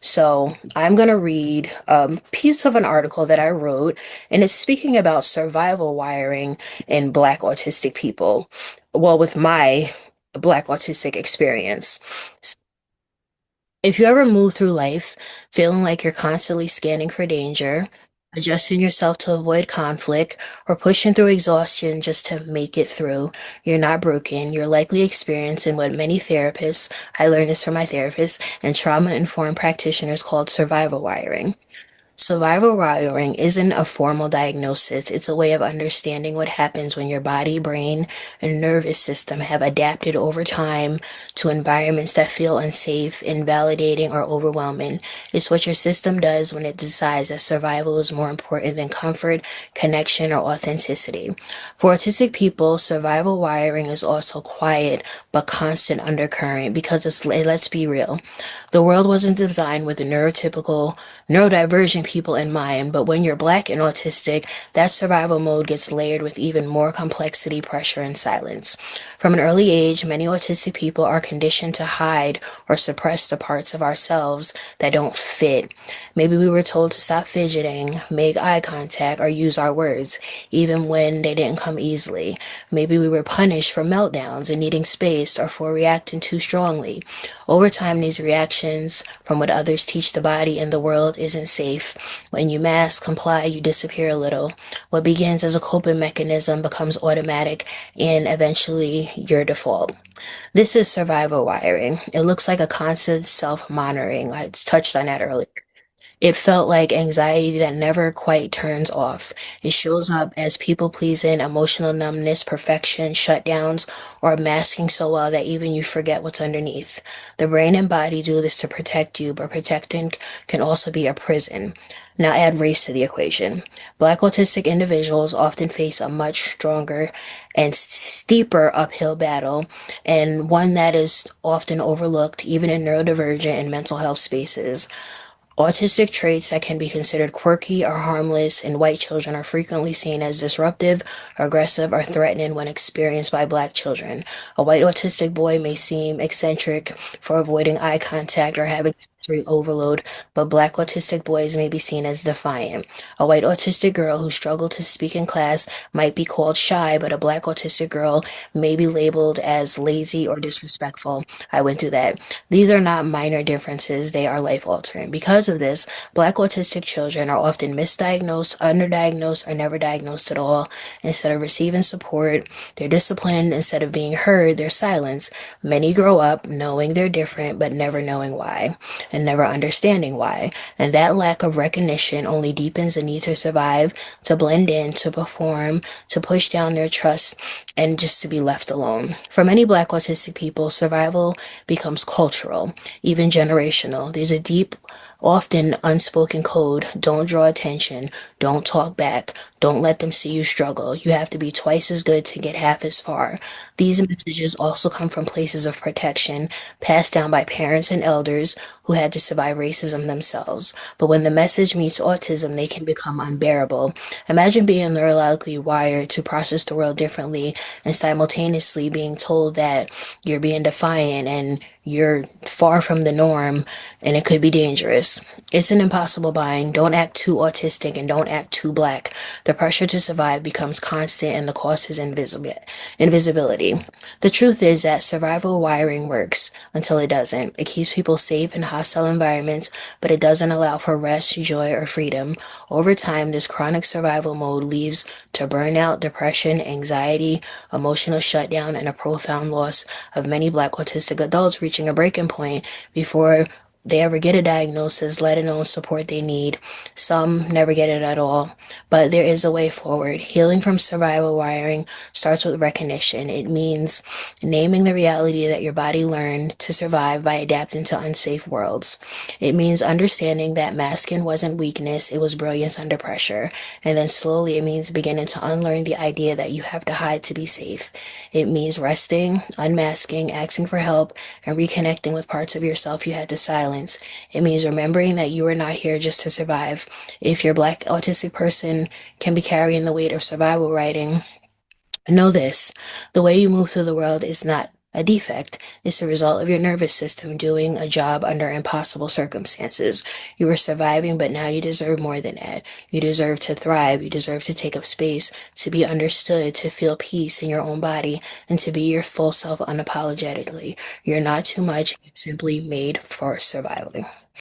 So I'm going to read a piece of an article that I wrote, and it's speaking about survival wiring in Black autistic people. Well, with my Black autistic experience. If you ever move through life feeling like you're constantly scanning for danger, adjusting yourself to avoid conflict, or pushing through exhaustion just to make it through, you're not broken. You're likely experiencing what many therapists, I learned this from my therapist, and trauma-informed practitioners called survival wiring. Survival wiring isn't a formal diagnosis. It's a way of understanding what happens when your body, brain, and nervous system have adapted over time to environments that feel unsafe, invalidating, or overwhelming. It's what your system does when it decides that survival is more important than comfort, connection, or authenticity. For autistic people, survival wiring is also quiet but constant undercurrent because let's be real. The world wasn't designed with a neurodivergent people in mind, but when you're Black and autistic, that survival mode gets layered with even more complexity, pressure, and silence. From an early age, many autistic people are conditioned to hide or suppress the parts of ourselves that don't fit. Maybe we were told to stop fidgeting, make eye contact, or use our words, even when they didn't come easily. Maybe we were punished for meltdowns and needing space or for reacting too strongly. Over time, these reactions from what others teach the body and the world isn't safe. When you mask, comply, you disappear a little. What begins as a coping mechanism becomes automatic and eventually your default. This is survival wiring. It looks like a constant self-monitoring. I touched on that earlier. It felt like anxiety that never quite turns off. It shows up as people pleasing, emotional numbness, perfection, shutdowns, or masking so well that even you forget what's underneath. The brain and body do this to protect you, but protecting can also be a prison. Now add race to the equation. Black autistic individuals often face a much stronger and steeper uphill battle, and one that is often overlooked even in neurodivergent and mental health spaces. Autistic traits that can be considered quirky or harmless in white children are frequently seen as disruptive, aggressive, or threatening when experienced by Black children. A white autistic boy may seem eccentric for avoiding eye contact or having sensory overload, but Black autistic boys may be seen as defiant. A white autistic girl who struggled to speak in class might be called shy, but a Black autistic girl may be labeled as lazy or disrespectful. I went through that. These are not minor differences, they are life altering. Because of this, Black autistic children are often misdiagnosed, underdiagnosed, or never diagnosed at all. Instead of receiving support, they're disciplined. Instead of being heard, they're silenced. Many grow up knowing they're different, but never knowing why, and never understanding why. And that lack of recognition only deepens the need to survive, to blend in, to perform, to push down their trust, and just to be left alone. For many Black autistic people, survival becomes cultural, even generational. There's a deep, often unspoken code. Don't draw attention. Don't talk back. Don't let them see you struggle. You have to be twice as good to get half as far. These messages also come from places of protection passed down by parents and elders who had to survive racism themselves. But when the message meets autism, they can become unbearable. Imagine being neurologically wired to process the world differently and simultaneously being told that you're being defiant and you're far from the norm and it could be dangerous. It's an impossible bind. Don't act too autistic and don't act too Black. The pressure to survive becomes constant and the cost is invisibility. The truth is that survival wiring works until it doesn't. It keeps people safe in hostile environments, but it doesn't allow for rest, joy, or freedom. Over time, this chronic survival mode leads to burnout, depression, anxiety, emotional shutdown, and a profound loss of many Black autistic adults reaching a breaking point before they ever get a diagnosis, let alone support they need. Some never get it at all, but there is a way forward. Healing from survival wiring starts with recognition. It means naming the reality that your body learned to survive by adapting to unsafe worlds. It means understanding that masking wasn't weakness, it was brilliance under pressure. And then slowly it means beginning to unlearn the idea that you have to hide to be safe. It means resting, unmasking, asking for help, and reconnecting with parts of yourself you had to silence. It means remembering that you are not here just to survive. If your Black autistic person can be carrying the weight of survival writing, know this: the way you move through the world is not a defect. It's the result of your nervous system doing a job under impossible circumstances. You were surviving, but now you deserve more than that. You deserve to thrive. You deserve to take up space, to be understood, to feel peace in your own body, and to be your full self unapologetically. You're not too much. You're simply made for survival.